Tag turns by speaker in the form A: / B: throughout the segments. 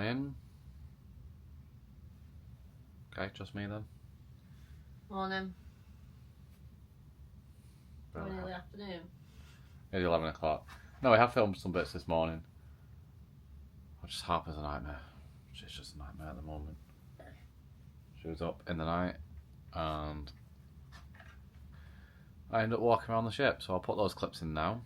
A: Morning. Okay, just me then.
B: Morning. Or nearly afternoon.
A: Nearly 11 o'clock. No, we have filmed some bits this morning. Just Harper's a nightmare. She's just a nightmare at the moment. She was up in the night and I ended up walking around the ship, so I'll put those clips in now.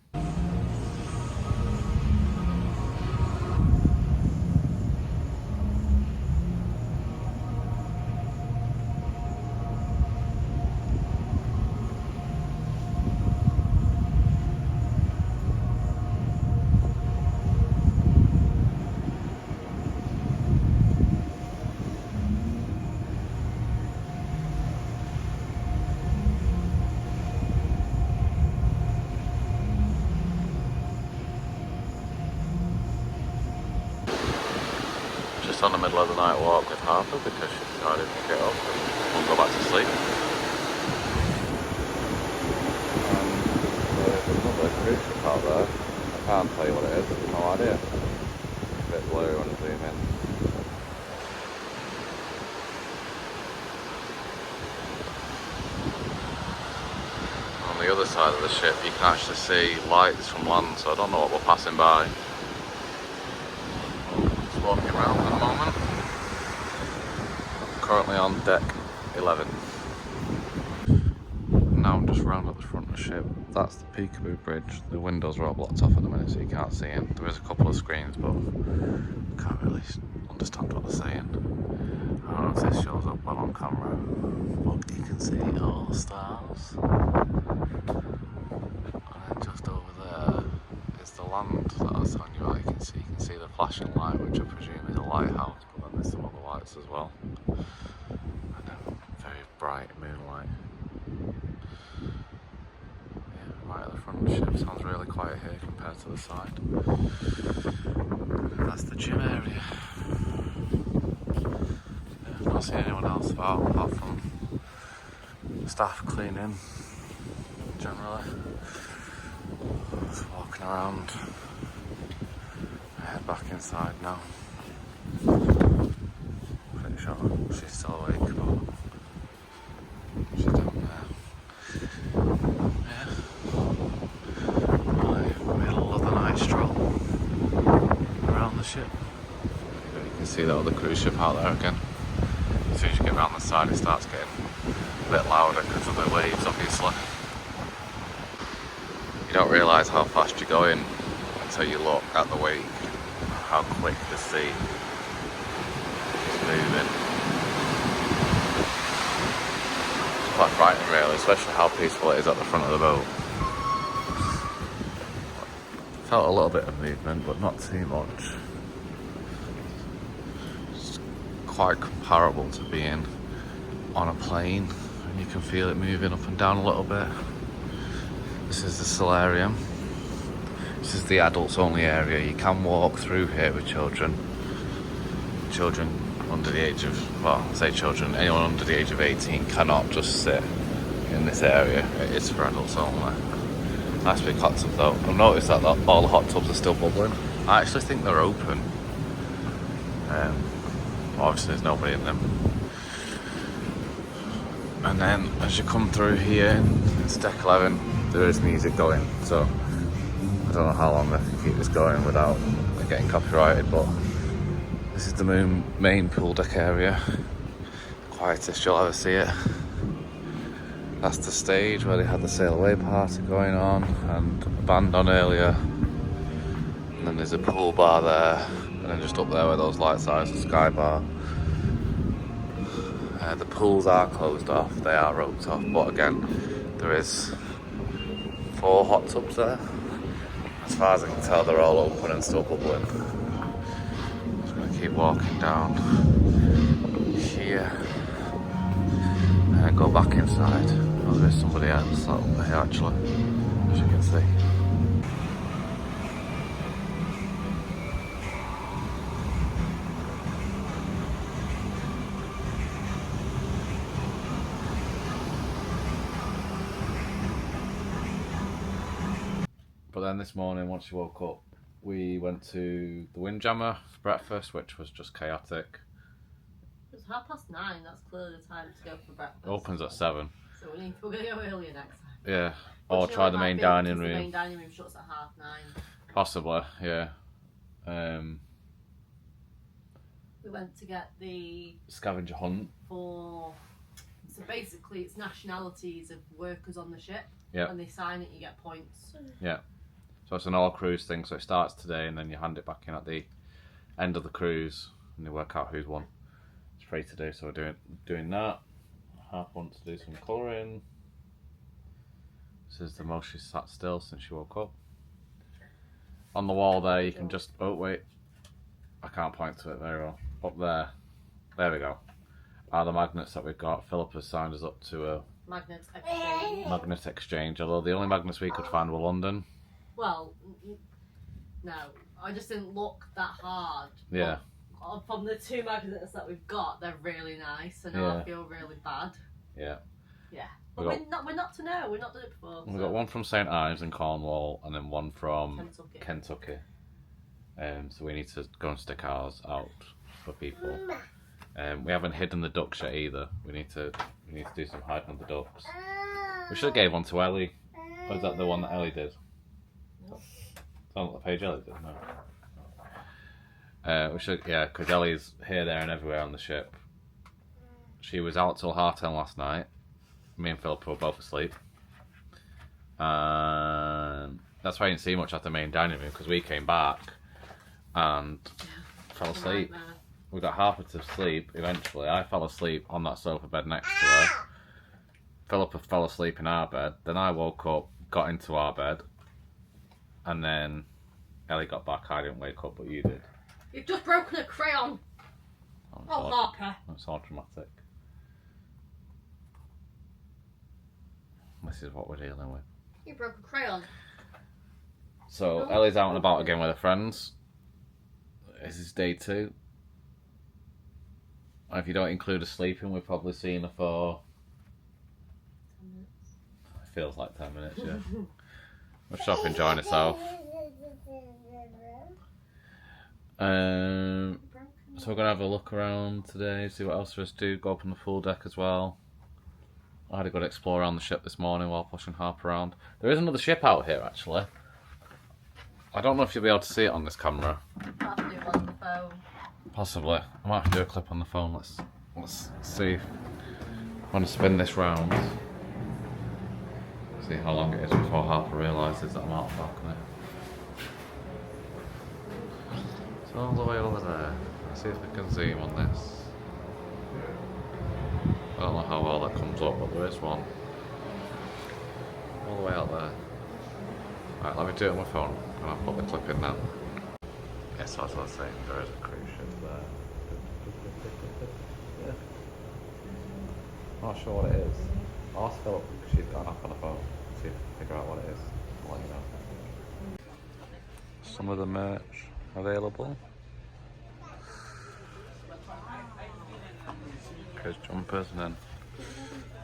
A: Just on the middle of the night walk with Harper because she decided to get up and won't go back to sleep. There's another cruise ship out there. I can't tell you what it is, I've no idea. It's a bit blurry when I zoom in. On the other side of the ship you can actually see lights from land, so I don't know what we're passing by. Just walking around at the moment. Currently on deck 11. Now I'm just round at the front of the ship. That's the Peekaboo Bridge. The windows are all blocked off at the minute so you can't see in. There is a couple of screens but I can't really understand what they're saying. I don't know if this shows up well on camera, but you can see all the stars. And then just over there is the land that I was telling you about. You can see the flashing light, which I presume is a lighthouse, but then there's some other lights as well. And then very bright moonlight. Right at the front of the ship, sounds really quiet here compared to the side. And that's the gym area. Yeah, I've not seen anyone else about apart from staff cleaning generally. Just walking around. I head back inside now. Pretty sure she's still awake, but she's down there. Stroll around the ship. You can see that other cruise ship out there again. As soon as you get around the side it starts getting a bit louder because of the waves obviously. You don't realise how fast you're going until you look at the wake, how quick the sea is moving. It's quite frightening really, especially how peaceful it is at the front of the boat. Felt a little bit of movement, but not too much. It's quite comparable to being on a plane, and you can feel it moving up and down a little bit. This is the solarium. This is the adults only area. You can walk through here with children. Children under the age of, well, I say children, anyone under the age of 18 cannot just sit in this area. It is for adults only. Nice big hot tub though. I've noticed that all the hot tubs are still bubbling. I actually think they're open. Obviously there's nobody in them. And then as you come through here, it's deck 11, there is music going. So I don't know how long I can keep this going without getting copyrighted, but this is the main pool deck area. Quietest you'll ever see it. That's the stage where they had the sail away party going on and a band on earlier. And then there's a pool bar there, and then just up there where those lights are is a sky bar. The pools are closed off, they are roped off, but again, there is 4 hot tubs there. As far as I can tell, they're all open and still bubbling. Just gonna keep walking down here. And go back inside. Oh, there is somebody else over here actually, as you can see. But then this morning, once she woke up, We went to the Windjammer for breakfast, which was just chaotic.
B: It's 9:30. That's clearly the time to go for breakfast.
A: It opens at 7.
B: So we're going to go earlier next time.
A: Yeah.
B: But
A: Or
B: you know,
A: try
B: it
A: the
B: might
A: main
B: be
A: dining
B: because
A: room.
B: The main dining room shuts at 9:30.
A: Possibly, yeah.
B: We went to get the
A: Scavenger hunt.
B: So basically, it's nationalities of workers on the ship.
A: Yeah.
B: When they sign it, you get points.
A: Yeah. So it's an all cruise thing. So it starts today, and then you hand it back in at the end of the cruise, and they work out who's won. It's free to do, so we're doing that. Harper wants to do some colouring. This is the most she's sat still since she woke up. On the wall there, you can just... Oh, wait. I can't point to it very well. Up there. There we go. Are the magnets that we've got. Philip has signed us up to a... Magnet exchange. Although the only magnets we could find were London.
B: Well, no. I just didn't look that hard.
A: Yeah.
B: But from the 2 magnets that we've got, they're really nice. And now I feel really bad.
A: Yeah.
B: Yeah. But we're not to know. We've not done it before.
A: We've got one from St Ives in Cornwall, and then one from Kentucky. So we need to go and stick ours out for people. We haven't hidden the ducks yet either. We need to do some hiding of the ducks. We should have gave one to Ellie. Or is that the one that Ellie did?
B: No.
A: It's not the page Ellie did, no. We should, yeah, because Ellie's here, there, and everywhere on the ship. She was out till 10:30 last night. Me and Philip were both asleep. That's why I didn't see much at the main dining room, because we came back and fell asleep. We got Harper to sleep eventually. I fell asleep on that sofa bed next to her. Philippa fell asleep in our bed. Then I woke up, got into our bed, and then Ellie got back. I didn't wake up, but you did.
B: You've just broken a crayon. Harper.
A: That's all dramatic. This is what we're dealing with.
B: You broke a crayon.
A: So Ellie's out and about again with her friends. This is day 2. If you don't include her sleeping, we've probably seen her for...
B: 10 minutes.
A: It feels like 10 minutes, yeah. We're just enjoying herself. So we're going to have a look around today, see what else there is to do, go up on the full deck as well. I had a good explore around the ship this morning while pushing Harper around. There is another ship out here, actually. I don't know if you'll be able to see it on this camera.
B: I'll have to do it on the phone.
A: Possibly. I might have to do a clip on the phone. Let's see. I want to spin this round. See how long it is before Harper realises that I'm out of balcony. It's all the way over there. Let's see if we can zoom on this. I don't know how well that comes up, but there is one. All the way out there. Right, let me do it on my phone, and I'll put the clip in now. Yes, as I was saying, there is a cruise ship there. Yeah. Not sure what it is. I'll ask Philip, because she's got an app on the phone. See if I can figure out what it is. I'll let you know. Some of the merch available. Kids jumpers, and then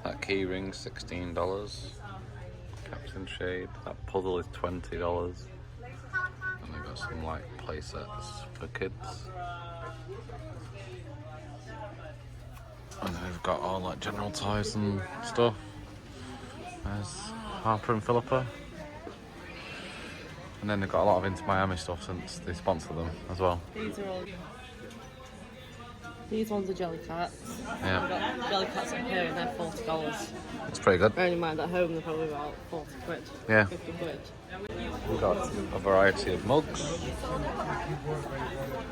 A: that key ring, $16. Captain shade, that puzzle is $20. And they've got some like play sets for kids. And then they've got all like general toys and stuff. There's Harper and Philippa. And then they've got a lot of Into Miami stuff since they sponsor them as well.
B: These are all... These ones are jelly cats.
A: Yeah.
B: I've got jelly cats up here and they're $40.
A: It's pretty good.
B: Bearing in mind at home they're probably about 40 quid.
A: Yeah.
B: 50 quid.
A: We've got a variety of mugs.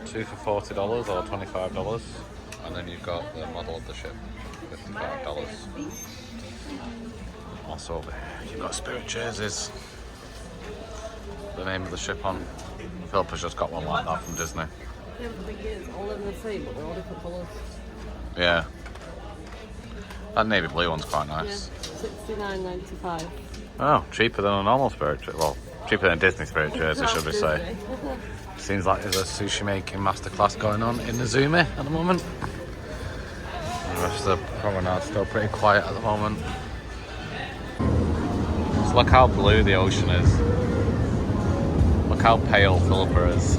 A: 2 for $40 or $25. And then you've got the model of the ship, $55. Also over here, you've got Spirit jerseys. The name of the ship on. Philippa's just got one like that from Disney.
B: Yeah, but the thing is, all of them are the same, but they're all different colours.
A: Yeah. That navy blue one's quite nice.
B: Yeah, $69.95.
A: Oh, cheaper than a normal Spirit jersey. Well, cheaper than a Disney Spirit jersey, should we say. Seems like there's a sushi making masterclass going on in the Zumi at the moment. And the rest of the promenade's still pretty quiet at the moment. Just look how blue the ocean is. Look how pale Philippa is.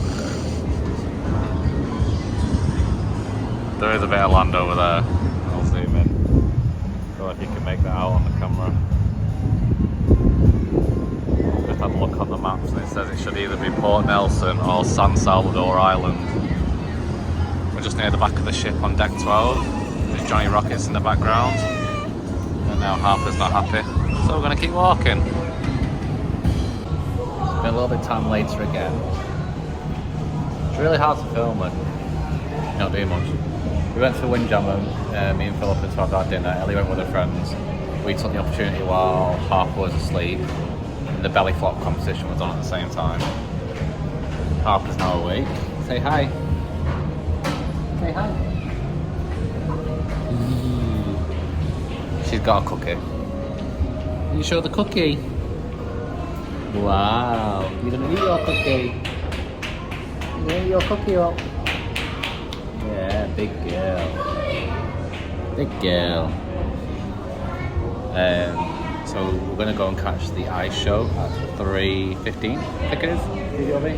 A: There is a bit of land over there. I'll zoom in. I feel like you can make that out on the camera. Just had a look on the maps and it says it should either be Port Nelson or San Salvador Island. We're just near the back of the ship on deck 12. There's Johnny Rockets in the background. And now Harper's not happy. So we're going to keep walking. It's been a little bit time later again. It's really hard to film when you don't do much. We went to Windjammer, me and Philippa, to have our dinner. Ellie went with her friends. We took the opportunity while Harper was asleep. And the belly flop competition was on at the same time. Harper's now awake. Say hi. Say hi. She's got a cookie. Can you show the cookie? Wow. You're gonna eat your cookie. You're gonna eat your cookie up. Yeah, big girl. Big girl. So we're gonna go and catch the ice show at 3:15, I think it is. DDOB.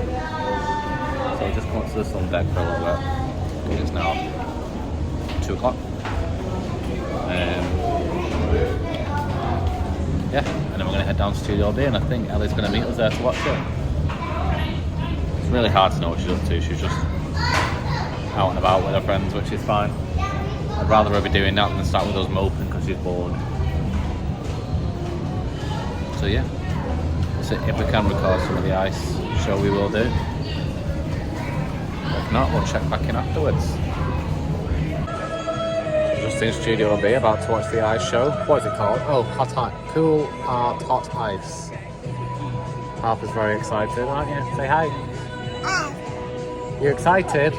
A: So we'll just come up to the sun deck for a little bit. It's now 2 o'clock. Yeah, and then we're gonna head down to Studio B, and I think Ellie's gonna meet us there to watch it. It's really hard to know what she's up to. She's just out and about with her friends, which is fine. I'd rather her be doing that than start with us moping because she's bored. So yeah, so if we can record some of the ice show, we will do. If not, we'll check back in afterwards. Just in Studio B, about to watch the ice show. What is it called? Oh, Cool Art Hot Ice. Harper's very excited, aren't you? Say hi. You excited?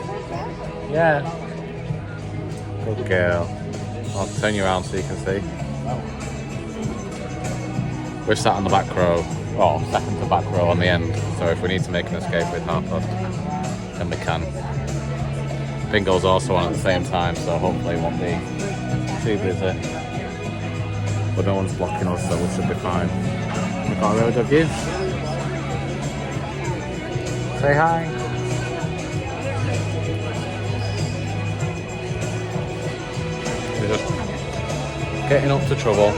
A: Yeah. Good girl. I'll turn you around so you can see. We're sat on the back row, or second to back row on the end, so if we need to make an escape with Harper, then we can. Bingo's also on at the same time, so hopefully it won't be too busy. But no one's blocking us, so we should be fine. We've got a really good view. Say hi. We're just getting up to trouble.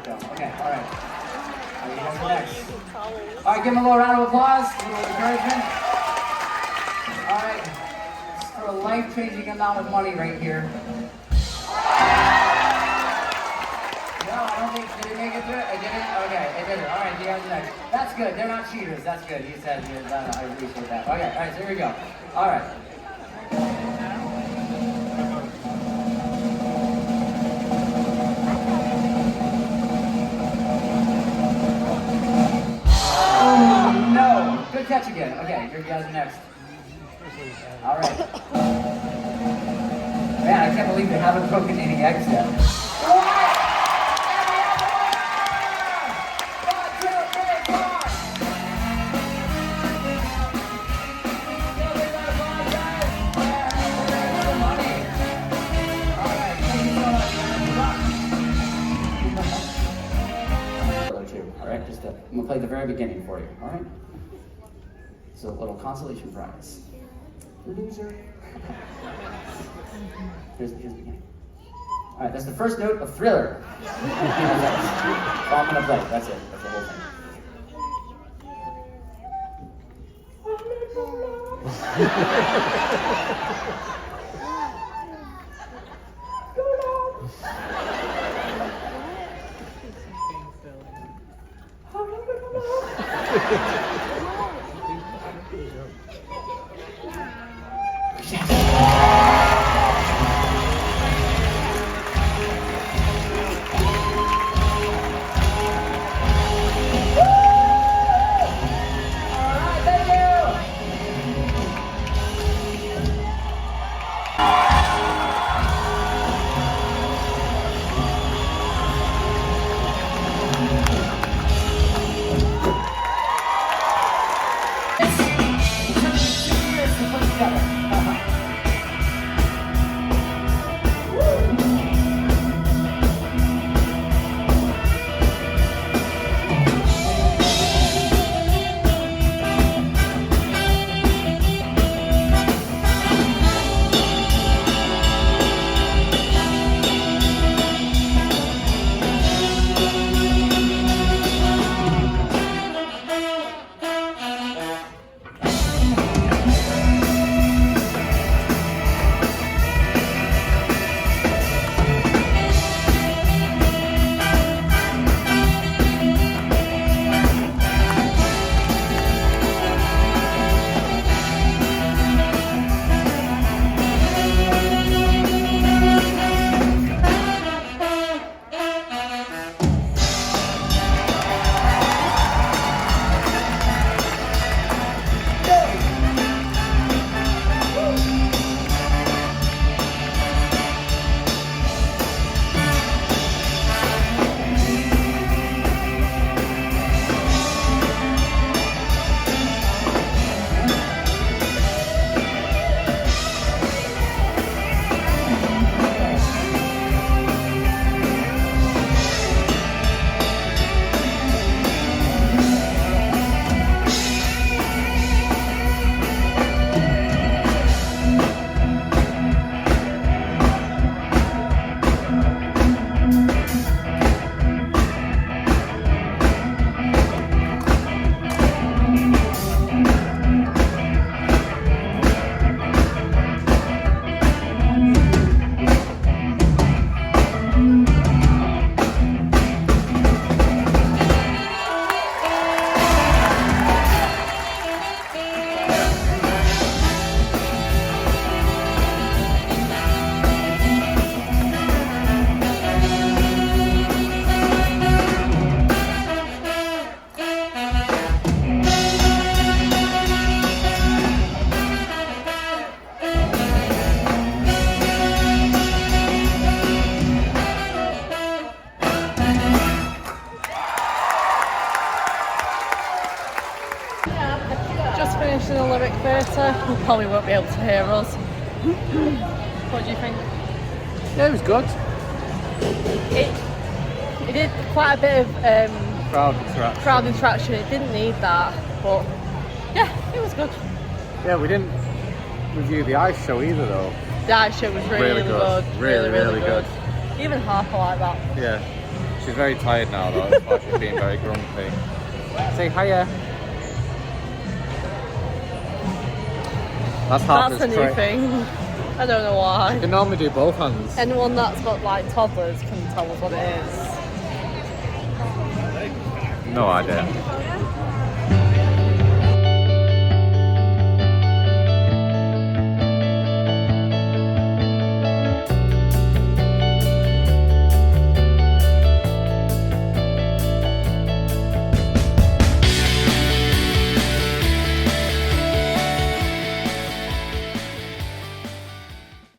C: not go. Okay, all right. All right, you guys are next. All right, give them a little round of applause, a little encouragement. All right, it's for a life-changing amount of money right here. No, I don't think, did it make it through it? It didn't? Okay, it did it. All right, you guys are next. That's good, they're not cheaters, that's good. He said, I appreciate that. Okay, all right, so here we go. All right. No! Good catch again. Okay, here you guys are next. All right. Man, I can't believe they haven't broken any eggs yet. What? I'm gonna play the very beginning for you, all right? So a little consolation prize. Loser. Here's the beginning. All right, that's the first note of Thriller. I'm gonna play. That's it. That's the whole thing.
B: In the lyric theatre, you probably won't be able to hear us. What do you think?
A: Yeah, it was good.
B: It did quite a bit of
A: Crowd interaction.
B: It didn't need that, but yeah, it was good.
A: Yeah, we didn't review the ice show either though.
B: The ice show was really good. Really good. Even Harper like that.
A: Yeah. She's very tired now though, that's why she's being very grumpy. Say hiya. That's Harper's
B: That's a new
A: trick.
B: thing. I don't know why.
A: You can normally do both hands.
B: Anyone that's got like toddlers can tell us what it is.
A: No idea.